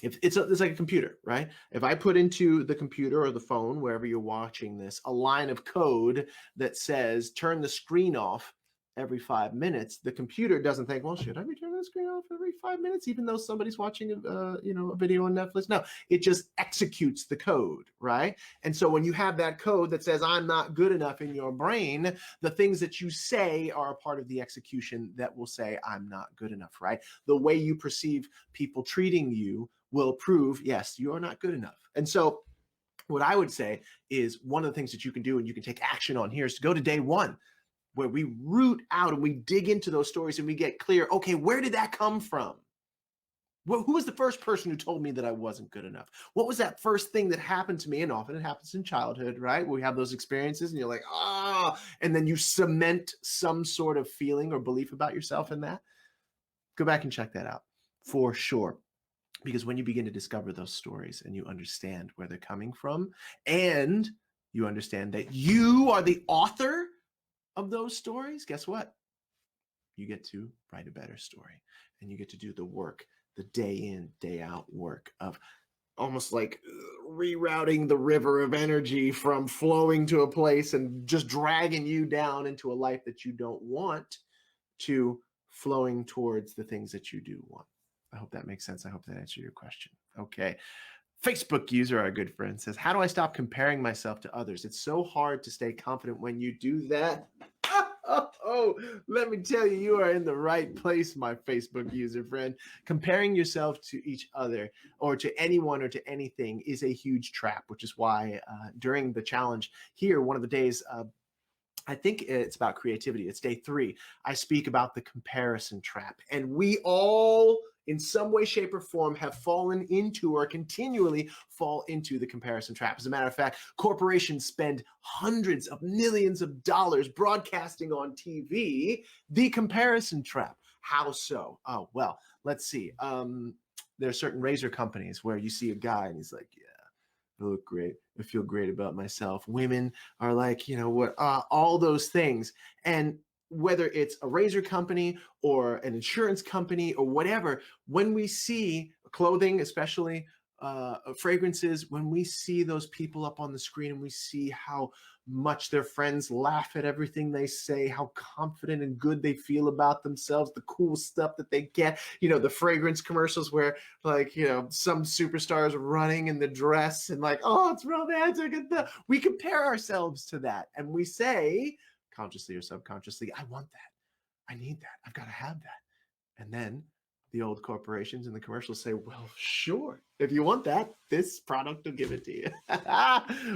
If it's like a computer, right? If I put into the computer or the phone, wherever you're watching this, a line of code that says turn the screen off every 5 minutes, the computer doesn't think, well, should I be turning the screen off every 5 minutes, even though somebody's watching a video on Netflix? No, it just executes the code, right? And so when you have that code that says I'm not good enough in your brain, the things that you say are a part of the execution that will say I'm not good enough, right? The way you perceive people treating you will prove, yes, you are not good enough. And so what I would say is one of the things that you can do and you can take action on here is to go to day 1, where we root out and we dig into those stories and we get clear, okay, where did that come from? Who was the first person who told me that I wasn't good enough? What was that first thing that happened to me? And often it happens in childhood, right? We have those experiences and you're like, and then you cement some sort of feeling or belief about yourself in that. Go back and check that out for sure. Because when you begin to discover those stories and you understand where they're coming from, and you understand that you are the author of those stories, guess what? You get to write a better story, and you get to do the work, the day in, day out work of almost like rerouting the river of energy from flowing to a place and just dragging you down into a life that you don't want to flowing towards the things that you do want. I hope that makes sense. I hope that answered your question. Okay. Facebook user, our good friend, says, how do I stop comparing myself to others? It's so hard to stay confident when you do that. Let me tell you, you are in the right place, my Facebook user friend. Comparing yourself to each other or to anyone or to anything is a huge trap, which is why during the challenge here, one of the days, I think it's about creativity. It's day 3. I speak about the comparison trap. And we all, in some way, shape, or form, have fallen into or continually fall into the comparison trap. As a matter of fact, corporations spend hundreds of millions of dollars broadcasting on TV the comparison trap. How so? Oh, well, let's see. There are certain razor companies where you see a guy and he's like, yeah, I look great. I feel great about myself. Women are like, you know what, all those things. And whether it's a razor company or an insurance company or whatever, when we see clothing, especially fragrances, when we see those people up on the screen and we see how much their friends laugh at everything they say, how confident and good they feel about themselves, the cool stuff that they get, you know, the fragrance commercials where like, you know, some superstars running in the dress and like, oh, it's romantic. We compare ourselves to that and we say, consciously or subconsciously, I want that. I need that. I've got to have that. And then the old corporations and the commercials say, well, sure, if you want that, this product will give it to you.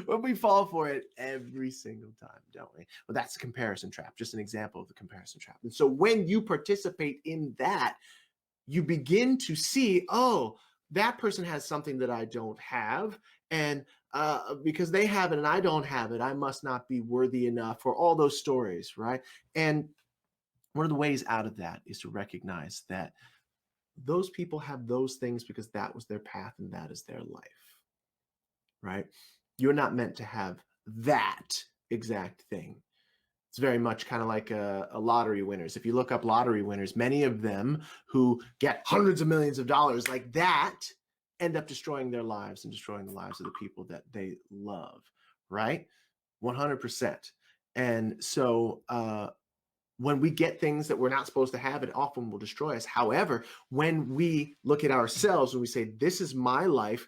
But we fall for it every single time, don't we? Well, that's the comparison trap, just an example of the comparison trap. And so when you participate in that, you begin to see, oh, that person has something that I don't have. And because they have it and I don't have it, I must not be worthy enough, for all those stories, right? And one of the ways out of that is to recognize that those people have those things because that was their path and that is their life, right? You're not meant to have that exact thing. It's very much kind of like a lottery winners. If you look up lottery winners, many of them who get hundreds of millions of dollars like that end up destroying their lives and destroying the lives of the people that they love, right? 100%. And so when we get things that we're not supposed to have, it often will destroy us. However, when we look at ourselves and we say, this is my life,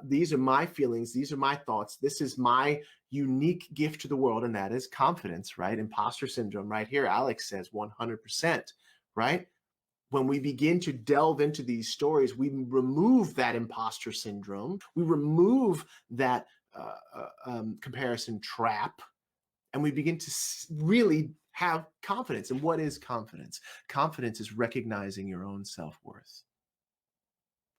these are my feelings, these are my thoughts, this is my unique gift to the world, and that is confidence, right? Imposter syndrome right here. Alex says 100%, right? When we begin to delve into these stories, we remove that imposter syndrome, we remove that comparison trap, and we begin to really have confidence. And what is confidence? Confidence is recognizing your own self-worth.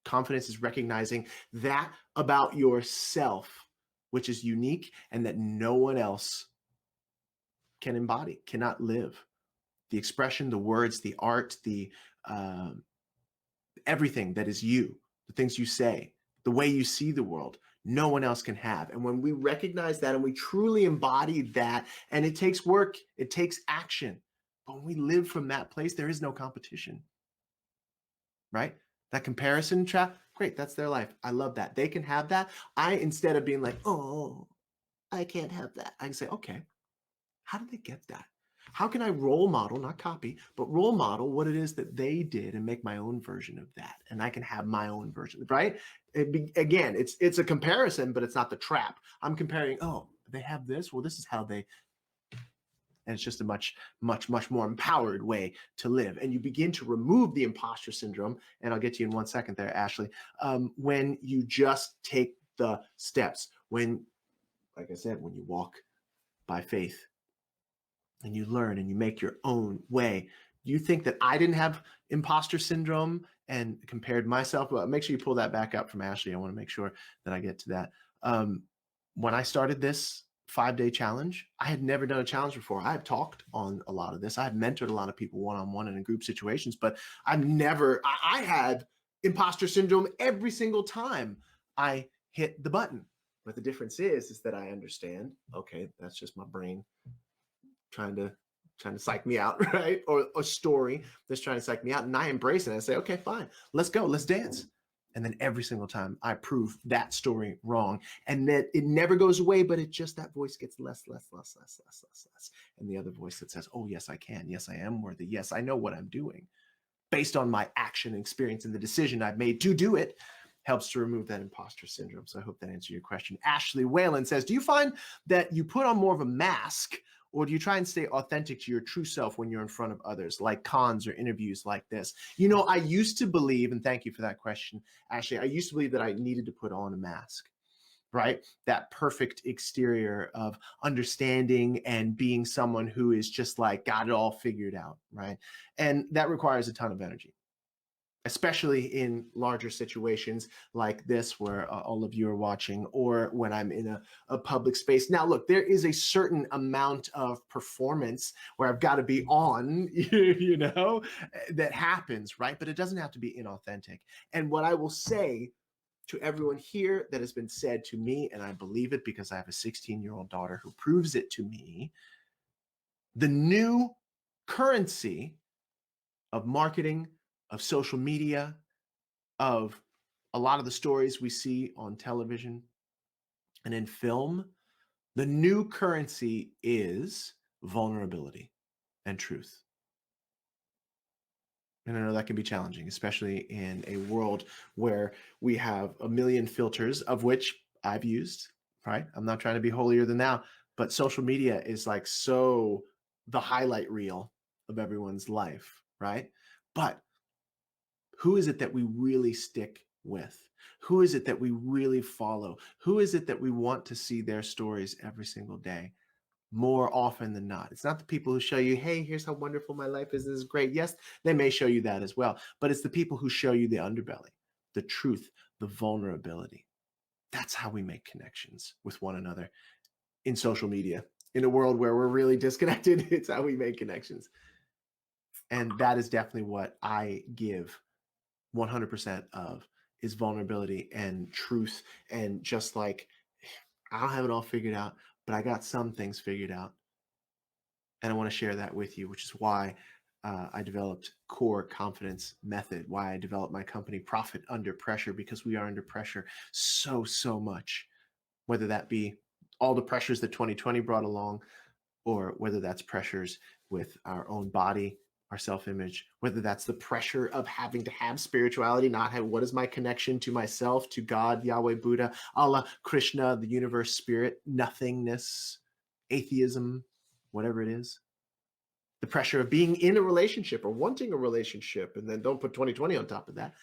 Confidence is recognizing that about yourself, which is unique and that no one else can embody, cannot live. The expression, the words, the art, the everything that is you, the things you say, the way you see the world, no one else can have. And when we recognize that and we truly embody that, and it takes work, it takes action, but when we live from that place, there is no competition, right? That comparison trap, great, that's their life. I love that. They can have that. Instead of being like, oh, I can't have that, I can say, okay, how did they get that? How can I role model, not copy, but role model what it is that they did and make my own version of that? And I can have my own version, right? Again, it's a comparison, but it's not the trap. I'm comparing, oh, they have this. Well, this is how they, and it's just a much, much, much more empowered way to live. And you begin to remove the imposter syndrome. And I'll get to you in 1 second there, Ashley. When you just take the steps, when, like I said, when you walk by faith, and you learn and you make your own way, you think that I didn't have imposter syndrome and compared myself? Well, make sure you pull that back up from Ashley. I want to make sure that I get to that. When I started this 5-day challenge, I had never done a challenge before. I had talked on a lot of this. I had mentored a lot of people one-on-one and in group situations, but I had imposter syndrome every single time I hit the button. But the difference is that I understand, okay, that's just my brain trying to psych me out, right? Or a story that's trying to psych me out. And I embrace it. And I say, okay, fine, let's go, let's dance. And then every single time I prove that story wrong. And that it never goes away, but it just, that voice gets less. And the other voice that says, oh, yes, I can. Yes, I am worthy. Yes, I know what I'm doing. Based on my action and experience and the decision I've made to do it, helps to remove that imposter syndrome. So I hope that answered your question. Ashley Whalen says, do you find that you put on more of a mask, or do you try and stay authentic to your true self when you're in front of others, like cons or interviews like this? You know, I used to believe, and thank you for that question, Ashley, I used to believe that I needed to put on a mask, right? That perfect exterior of understanding and being someone who is just like got it all figured out, right? And that requires a ton of energy, especially in larger situations like this where all of you are watching, or when I'm in a public space. Now, look, there is a certain amount of performance where I've got to be on, you know, that happens, right? But it doesn't have to be inauthentic. And what I will say to everyone here that has been said to me, and I believe it because I have a 16-year-old daughter who proves it to me, the new currency of marketing, of social media, of a lot of the stories we see on television and in film, the new currency is vulnerability and truth. And I know that can be challenging, especially in a world where we have a million filters, of which I've used, right? I'm not trying to be holier than thou, but social media is like so the highlight reel of everyone's life, right? But who is it that we really stick with? Who is it that we really follow? Who is it that we want to see their stories every single day? More often than not, it's not the people who show you, hey, here's how wonderful my life is. This is great. Yes, they may show you that as well, but it's the people who show you the underbelly, the truth, the vulnerability. That's how we make connections with one another in social media. In a world where we're really disconnected, it's how we make connections. And that is definitely what I give 100% of, is vulnerability and truth. And just like, I don't have it all figured out, but I got some things figured out. And I want to share that with you, which is why I developed Core Confidence Method, why I developed my company Profit Under Pressure, because we are under pressure so much, whether that be all the pressures that 2020 brought along, or whether that's pressures with our own body, our self-image, whether that's the pressure of having to have spirituality, not have, what is my connection to myself, to God, Yahweh, Buddha, Allah, Krishna, the universe, spirit, nothingness, atheism, whatever it is. The pressure of being in a relationship or wanting a relationship, and then don't put 2020 on top of that,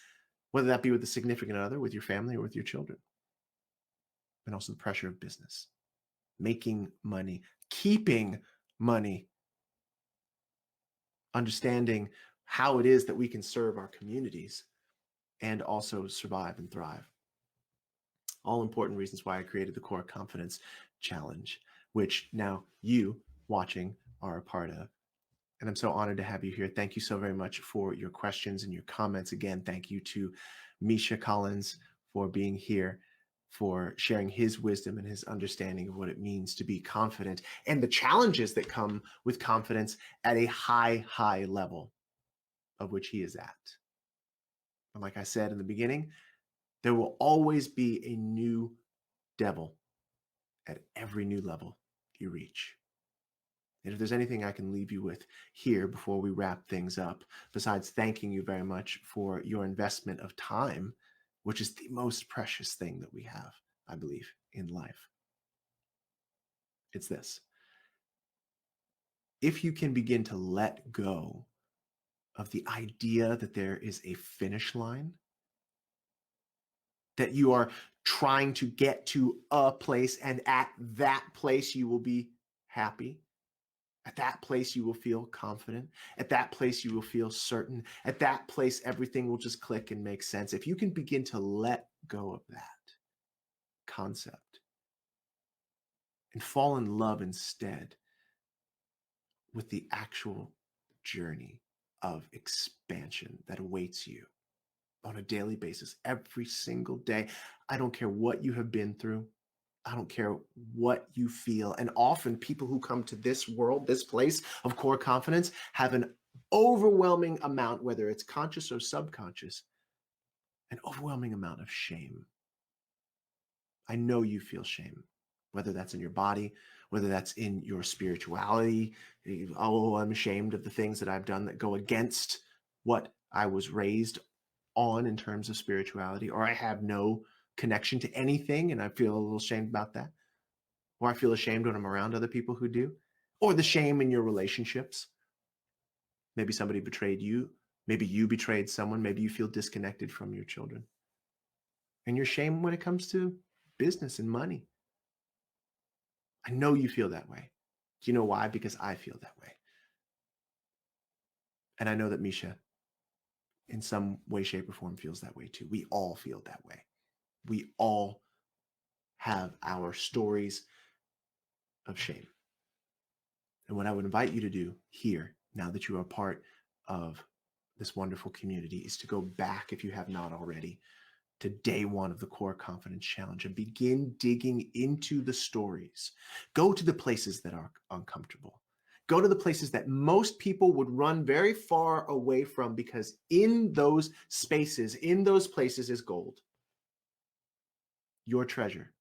whether that be with a significant other, with your family, or with your children. And also the pressure of business, making money, keeping money, understanding how it is that we can serve our communities and also survive and thrive. All important reasons why I created the Core Confidence Challenge, which now you watching are a part of. And I'm so honored to have you here. Thank you so very much for your questions and your comments. Again, thank you to Misha Collins for being here, for sharing his wisdom and his understanding of what it means to be confident and the challenges that come with confidence at a high level, of which he is at. And like I said in the beginning, there will always be a new devil at every new level you reach. And if there's anything I can leave you with here before we wrap things up, besides thanking you very much for your investment of time, which is the most precious thing that we have, I believe, in life, it's this. If you can begin to let go of the idea that there is a finish line, that you are trying to get to a place and at that place you will be happy, At that place, you will feel confident. At that place, you will feel certain. At that place, everything will just click and make sense. If you can begin to let go of that concept and fall in love instead with the actual journey of expansion that awaits you on a daily basis, every single day. I don't care what you have been through. I don't care what you feel. And often people who come to this world, this place of core confidence, have an overwhelming amount, whether it's conscious or subconscious, an overwhelming amount of shame. I know you feel shame, whether that's in your body, whether that's in your spirituality. Oh, I'm ashamed of the things that I've done that go against what I was raised on in terms of spirituality, or I have no connection to anything and I feel a little ashamed about that, or I feel ashamed when I'm around other people who do, or the shame in your relationships. Maybe somebody betrayed you, maybe you betrayed someone, maybe you feel disconnected from your children. And your shame when it comes to business and money. I know you feel that way. Do you know why? Because I feel that way. And I know that Misha, in some way, shape, or form, feels that way too. We all feel that way. We all have our stories of shame. And what I would invite you to do here, now that you are part of this wonderful community, is to go back, if you have not already, to day one of the Core Confidence Challenge and begin digging into the stories. Go to the places that are uncomfortable. Go to the places that most people would run very far away from, because in those spaces, in those places is gold. Your treasure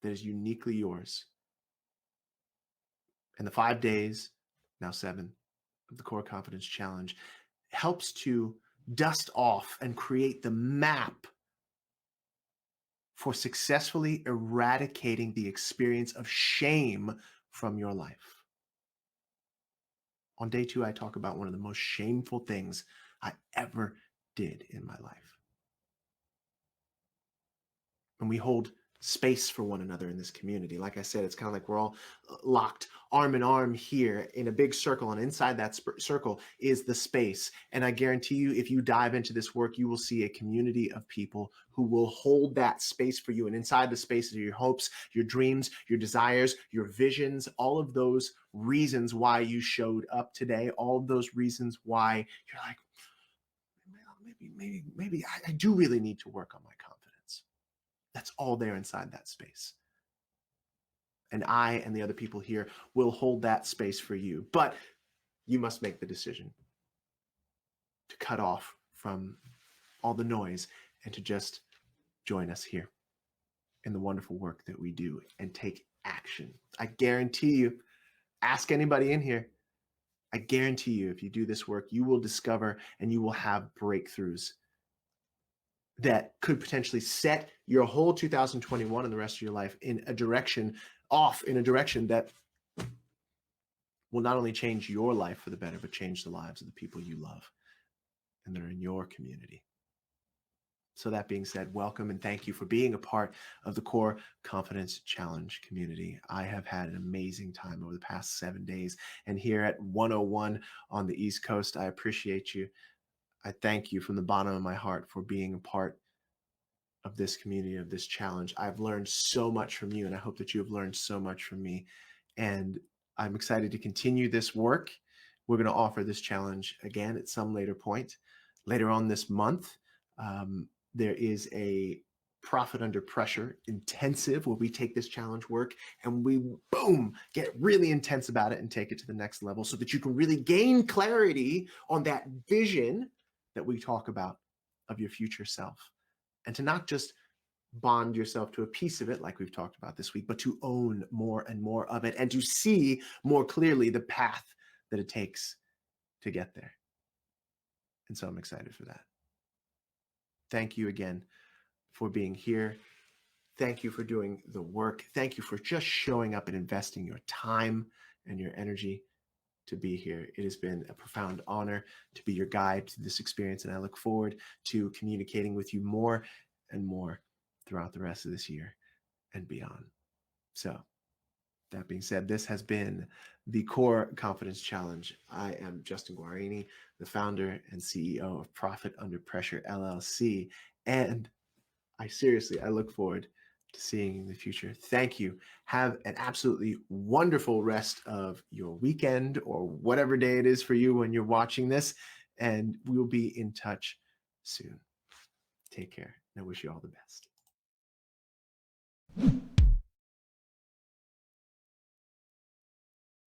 that is uniquely yours. And the 5 days, now 7, of the Core Confidence Challenge helps to dust off and create the map for successfully eradicating the experience of shame from your life. On day 2, I talk about one of the most shameful things I ever did in my life. And we hold space for one another in this community. Like I said, it's kind of like we're all locked arm in arm here in a big circle, and inside that circle is the space. And I guarantee you, if you dive into this work, you will see a community of people who will hold that space for you. And inside the spaces are your hopes, your dreams, your desires, your visions, all of those reasons why you showed up today, all of those reasons why you're like, maybe I do really need to work on my confidence. That's all there inside that space. And I and the other people here will hold that space for you. But you must make the decision to cut off from all the noise and to just join us here in the wonderful work that we do and take action. I guarantee you, ask anybody in here, I guarantee you, if you do this work, you will discover and you will have breakthroughs that could potentially set your whole 2021 and the rest of your life in a direction that will not only change your life for the better, but change the lives of the people you love and that are in your community. So that being said, welcome and thank you for being a part of the Core Confidence Challenge community. I have had an amazing time over the past 7 days, and here at 101 on the East Coast, I appreciate you. I thank you from the bottom of my heart for being a part of this community, of this challenge. I've learned so much from you, and I hope that you have learned so much from me. And I'm excited to continue this work. We're going to offer this challenge again at some later point. Later on this month, there is a Profit Under Pressure intensive where we take this challenge work and we, boom, get really intense about it and take it to the next level so that you can really gain clarity on that vision that we talk about of your future self. And to not just bond yourself to a piece of it like we've talked about this week, but to own more and more of it and to see more clearly the path that it takes to get there. And so I'm excited for that. Thank you again for being here. Thank you for doing the work. Thank you for just showing up and investing your time and your energy to be here. It has been a profound honor to be your guide to this experience, and I look forward to communicating with you more and more throughout the rest of this year and beyond. So That being said, this has been the Core Confidence Challenge. I am Justin Guarini, the founder and CEO of Profit Under Pressure LLC. And I look forward to seeing you in the future. Thank you. Have an absolutely wonderful rest of your weekend or whatever day it is for you when you're watching this. And we will be in touch soon. Take care. And I wish you all the best.